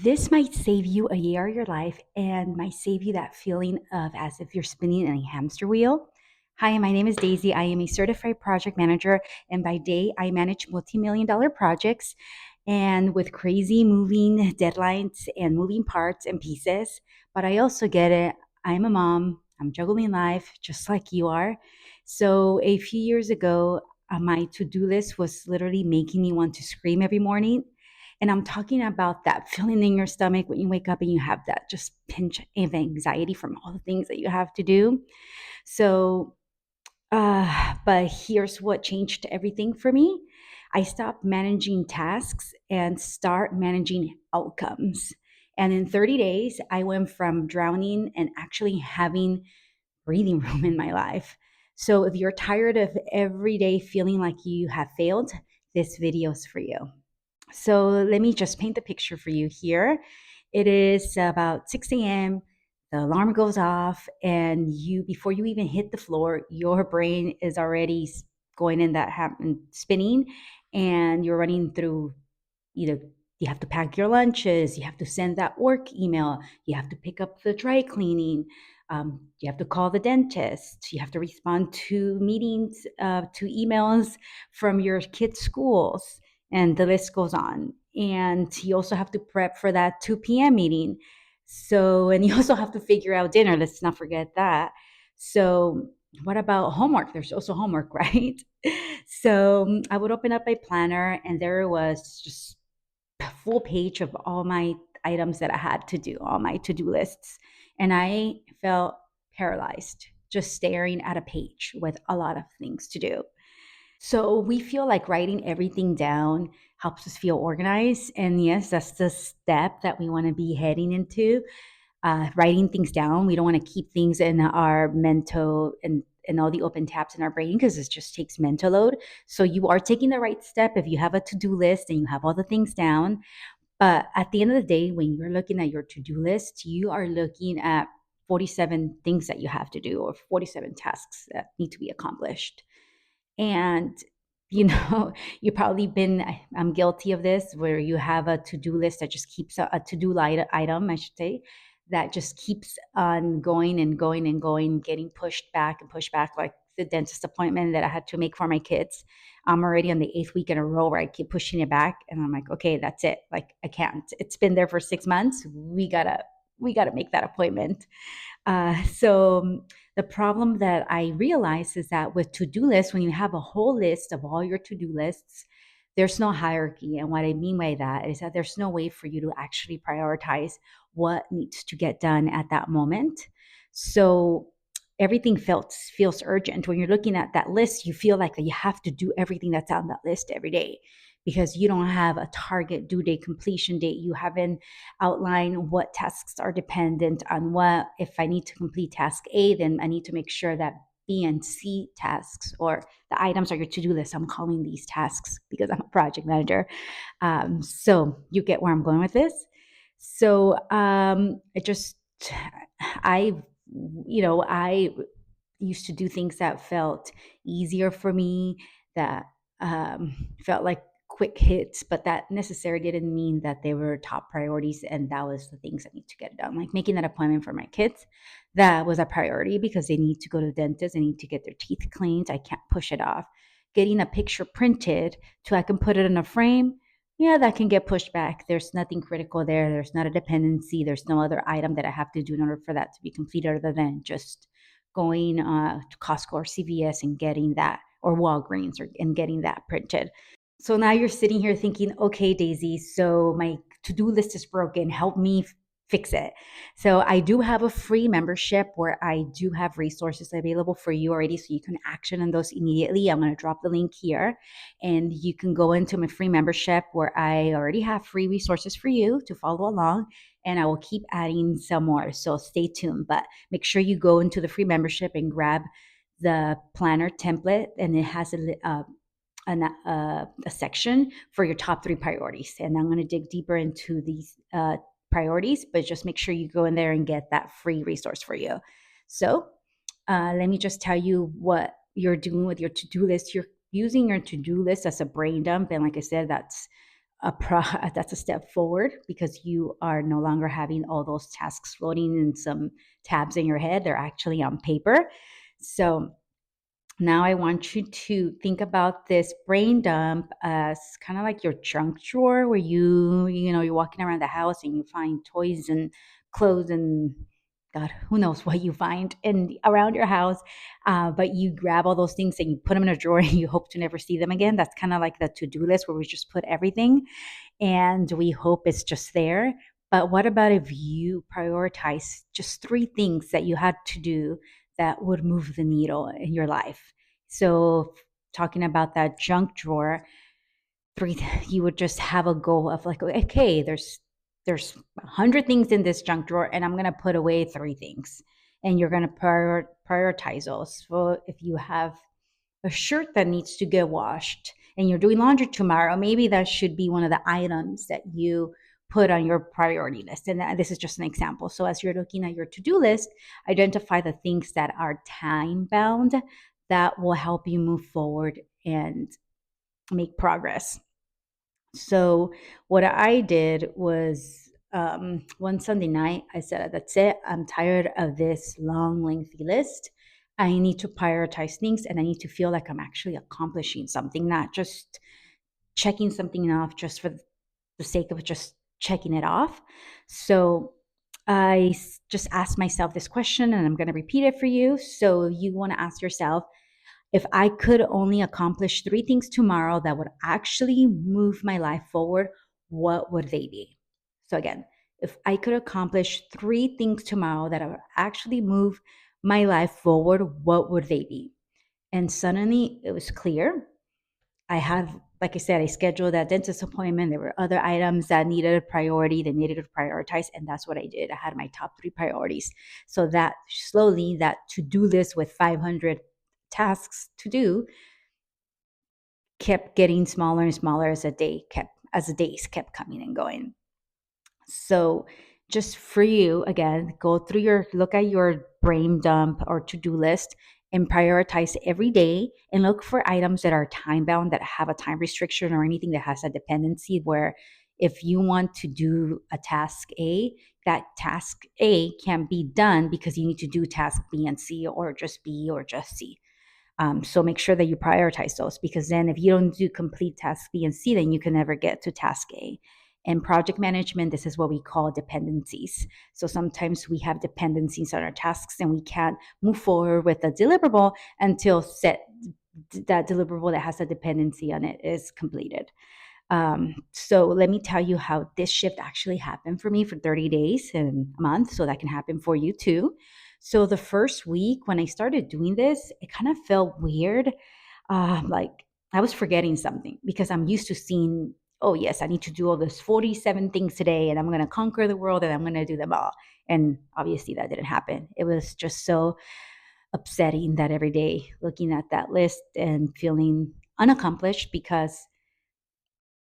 This might save you a year of your life and might save you that feeling of as if you're spinning in a hamster wheel. Hi, my name is Daisy. I am a certified project manager, and by day, I manage multi-million dollar projects and with crazy moving deadlines and moving parts and pieces. But I also get it. I'm a mom, I'm juggling life just like you are. So, a few years ago, my to do list was literally making me want to scream every morning, and I'm talking about that feeling in your stomach when you wake up and you have that just pinch of anxiety from all the things that you have to do. So, but here's what changed everything for me. I stopped managing tasks and start managing outcomes. And in 30 days, I went from drowning and actually having breathing room in my life. So if you're tired of every day feeling like you have failed, this video is for you. So let me just paint the picture for you here. It is about 6 a.m. The alarm goes off, and before you even hit the floor, your brain is already going in that spinning, and you're running through either you have to pack your lunches, you have to send that work email, you have to pick up the dry cleaning, you have to call the dentist, you have to respond to meetings, to emails from your kids' schools, and the list goes on. And you also have to prep for that 2 p.m. meeting. So, and you also have to figure out dinner. Let's not forget that. So, what about homework? There's also homework, right? So I would open up my planner, and there it was, just a full page of all my items that I had to do, all my to do lists. And I felt paralyzed just staring at a page with a lot of things to do. So we feel like writing everything down helps us feel organized. And yes, that's the step that we want to be heading into, writing things down. We don't want to keep things in our mental and all the open tabs in our brain because it just takes mental load. So you are taking the right step if you have a to-do list and you have all the things down. But at the end of the day, when you're looking at your to-do list, you are looking at 47 things that you have to do or 47 tasks that need to be accomplished. And you know, you've probably been, I'm guilty of this, where you have a to-do list that just keeps a to-do item, I should say, that just keeps on going and going and going, getting pushed back and pushed back, like the dentist appointment that I had to make for my kids. I'm already on the eighth week in a row where I keep pushing it back, and I'm like, okay, that's it. Like I can't. It's been there for 6 months. We gotta make that appointment. So the problem that I realize is that with to-do lists, when you have a whole list of all your to-do lists, there's no hierarchy. And what I mean by that is that there's no way for you to actually prioritize what needs to get done at that moment. So everything feels urgent. When you're looking at that list, you feel like that you have to do everything that's on that list every day because you don't have a target due date, completion date. You haven't outline what tasks are dependent on what. If I need to complete task A, then I need to make sure that B and C tasks or the items on your to-do list, I'm calling these tasks because I'm a project manager. So you get where I'm going with this. So it just, I, I used to do things that felt easier for me, that felt like quick hits, but that necessarily didn't mean that they were top priorities. And that was the things that need to get done. Like making that appointment for my kids, that was a priority because they need to go to the dentist, they need to get their teeth cleaned. I can't push it off. Getting a picture printed so I can put it in a frame, yeah, that can get pushed back. There's nothing critical there. There's not a dependency. There's no other item that I have to do in order for that to be completed other than just going to Costco or CVS and getting that, or Walgreens, and getting that printed. So now you're sitting here thinking, okay, Daisy, so my to do list is broken. Help me fix it. So I do have a free membership where I do have resources available for you already, so you can action on those immediately. I'm going to drop the link here, and you can go into my free membership where I already have free resources for you to follow along, and I will keep adding some more. So stay tuned, but make sure you go into the free membership and grab the planner template, and it has a section for your top 3 priorities. And I'm going to dig deeper into these priorities, but just make sure you go in there and get that free resource for you. So let me just tell you what you're doing with your to-do list. You're using your to-do list as a brain dump. And like I said, that's that's a step forward because you are no longer having all those tasks floating in some tabs in your head. They're actually on paper. So now I want you to think about this brain dump as kind of like your junk drawer where you're walking around the house and you find toys and clothes and God, who knows what you find in around your house. But you grab all those things and you put them in a drawer and you hope to never see them again. That's kind of like the to-do list where we just put everything and we hope it's just there. But what about if you prioritize just three things that you had to do that would move the needle in your life? So, talking about that junk drawer, three, you would just have a goal of like, okay, there's 100 things in this junk drawer, and I'm gonna put away three things, and you're gonna prioritize those. So, if you have a shirt that needs to get washed and you're doing laundry tomorrow, maybe that should be one of the items that you put on your priority list. And this is just an example. So as you're looking at your to-do list, identify the things that are time bound that will help you move forward and make progress. So what I did was one Sunday night, I said, that's it. I'm tired of this long, lengthy list. I need to prioritize things and I need to feel like I'm actually accomplishing something, not just checking something off just for the sake of just checking it off. So just asked myself this question and I'm going to repeat it for you. So you want to ask yourself, if I could only accomplish three things tomorrow that would actually move my life forward, what would they be? So, again, if I could accomplish three things tomorrow that would actually move my life forward, what would they be? And suddenly it was clear. I had, like I said, I scheduled that dentist appointment. There were other items that needed a priority, that needed to prioritize. And that's what I did. I had my top three priorities. So that slowly, that to do list with 500 tasks to do kept getting smaller and smaller as the days kept coming and going. So just for you, again, go through look at your brain dump or to-do list and prioritize every day and look for items that are time bound, that have a time restriction or anything that has a dependency where if you want to do a task A, that task A can't be done because you need to do task B and C or just B or just C. So make sure that you prioritize those because then if you don't do complete task B and C, then you can never get to task A. In project management, this is what we call dependencies. So sometimes we have dependencies on our tasks and we can't move forward with a deliverable until that deliverable that has a dependency on it is completed. So let me tell you how this shift actually happened for me for 30 days and a month. So that can happen for you too. So the first week when I started doing this, it kind of felt weird. Like I was forgetting something because I'm used to seeing, oh, yes, I need to do all those 47 things today and I'm going to conquer the world and I'm going to do them all. And obviously that didn't happen. It was just so upsetting that every day looking at that list and feeling unaccomplished because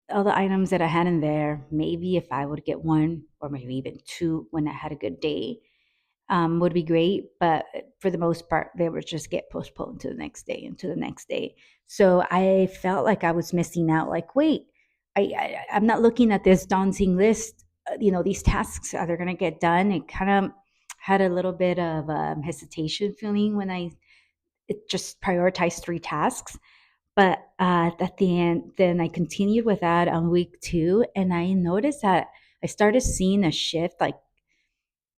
all the items that I had in there, maybe if I would get one or maybe even two when I had a good day, would be great. But for the most part, they would just get postponed to the next day and to the next day. So I felt like I was missing out. Like, wait, I'm not looking at this daunting list. These tasks are they going to get done? It kind of had a little bit of hesitation feeling when it just prioritized three tasks. But at the end, then I continued with that on week two, and I noticed that I started seeing a shift. Like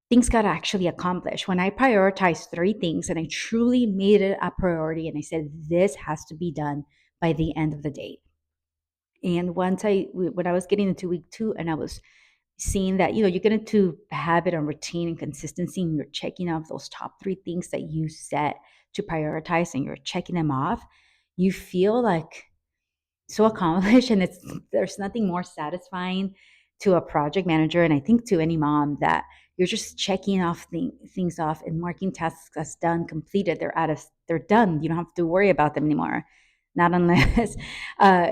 things got actually accomplished when I prioritized three things, and I truly made it a priority. And I said, "This has to be done by the end of the day." And when I was getting into week two, and I was seeing that you get into habit and routine and consistency, and you're checking off those top three things that you set to prioritize, and you're checking them off, you feel like so accomplished and there's nothing more satisfying to a project manager and I think to any mom that you're just checking off things off and marking tasks as done, completed. They're done. You don't have to worry about them anymore, not unless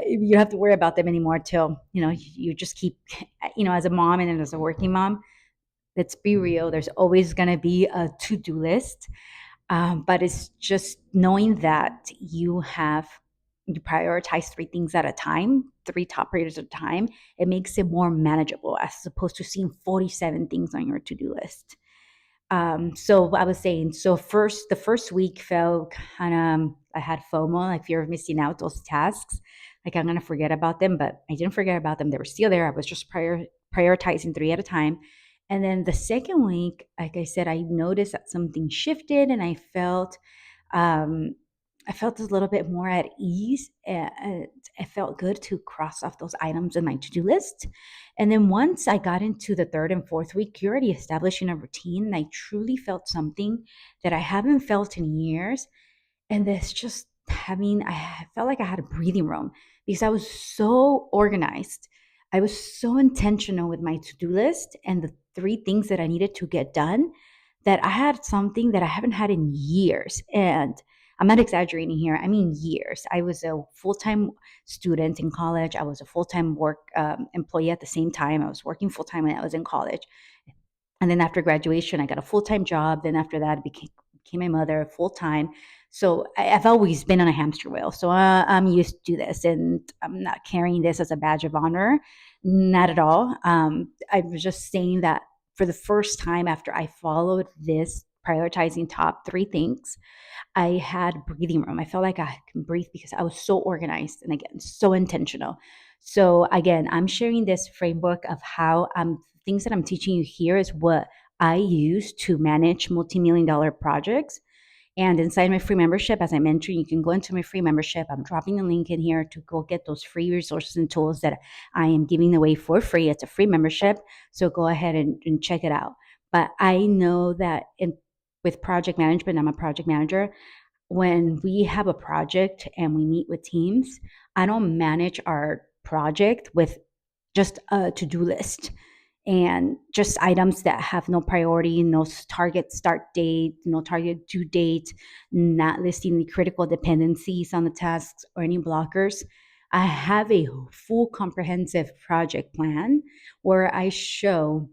you have to worry about them anymore till you just keep as a mom and as a working mom, let's be real, there's always going to be a to-do list. But it's just knowing that you have you prioritize three things at a time, three top priorities at a time, it makes it more manageable as opposed to seeing 47 things on your to-do list. So I was saying, so the first week felt kind of, I had FOMO, like fear of missing out those tasks. Like I'm going to forget about them, but I didn't forget about them. They were still there. I was just prioritizing three at a time. And then the second week, like I said, I noticed that something shifted and um, I felt a little bit more at ease. And it felt good to cross off those items in my to-do list. And then once I got into the third and fourth week, you're already establishing a routine. And I truly felt something that I haven't felt in years. And this just I felt like I had a breathing room because I was so organized. I was so intentional with my to do list and the three things that I needed to get done that I had something that I haven't had in years. And I'm not exaggerating here. I mean, years. I was a full time student in college. I was a full time work employee at the same time. I was working full time when I was in college. And then after graduation, I got a full time job. Then after that, I became my mother full time. So I've always been on a hamster wheel. So I'm used to this, and I'm not carrying this as a badge of honor, not at all. I was just saying that for the first time after I followed this prioritizing top three things, I had breathing room. I felt like I can breathe because I was so organized and again, so intentional. So again, I'm sharing this framework of how things that I'm teaching you here is what I use to manage multi-million dollar projects. And inside my free membership, as I mentioned, you can go into my free membership. I'm dropping the link in here to go get those free resources and tools that I am giving away for free. It's a free membership. So go ahead and check it out. But I know that with project management, I'm a project manager. When we have a project and we meet with teams, I don't manage our project with just a to-do list and just items that have no priority, no target start date, no target due date, not listing the critical dependencies on the tasks or any blockers. I have a full comprehensive project plan where I show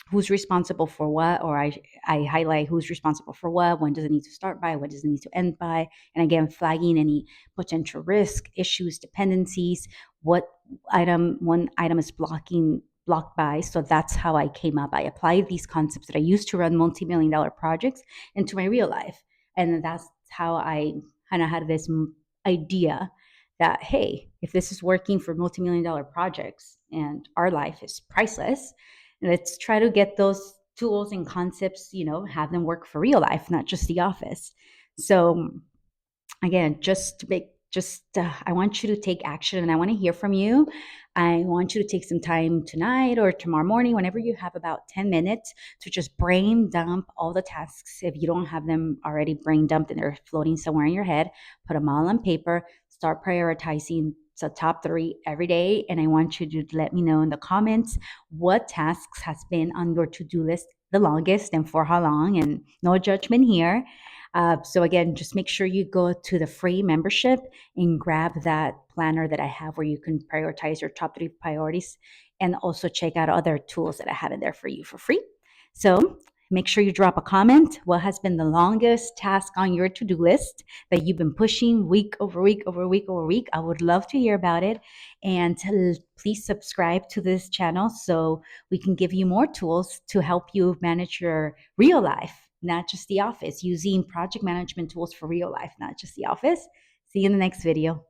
who's responsible for what, or I highlight who's responsible for what, when does it need to start by, when does it need to end by, and again, flagging any potential risk, issues, dependencies, what one item is blocked by. So that's how I came up. I applied these concepts that I used to run multi-million dollar projects into my real life. And that's how I kind of had this idea that, hey, if this is working for multi-million dollar projects and our life is priceless, let's try to get those tools and concepts, have them work for real life, not just the office. So again, I want you to take action and I want to hear from you. I want you to take some time tonight or tomorrow morning, whenever you have about 10 minutes, to just brain dump all the tasks. If you don't have them already brain dumped and they're floating somewhere in your head, put them all on paper, start prioritizing the top three every day. And I want you to let me know in the comments what tasks has been on your to-do list the longest and for how long, and no judgment here. So again, just make sure you go to the free membership and grab that planner that I have where you can prioritize your top three priorities, and also check out other tools that I have in there for you for free. So make sure you drop a comment. What has been the longest task on your to-do list that you've been pushing week over week over week over week? I would love to hear about it. And please subscribe to this channel so we can give you more tools to help you manage your real life, not just the office, using project management tools for real life, not just the office. See you in the next video.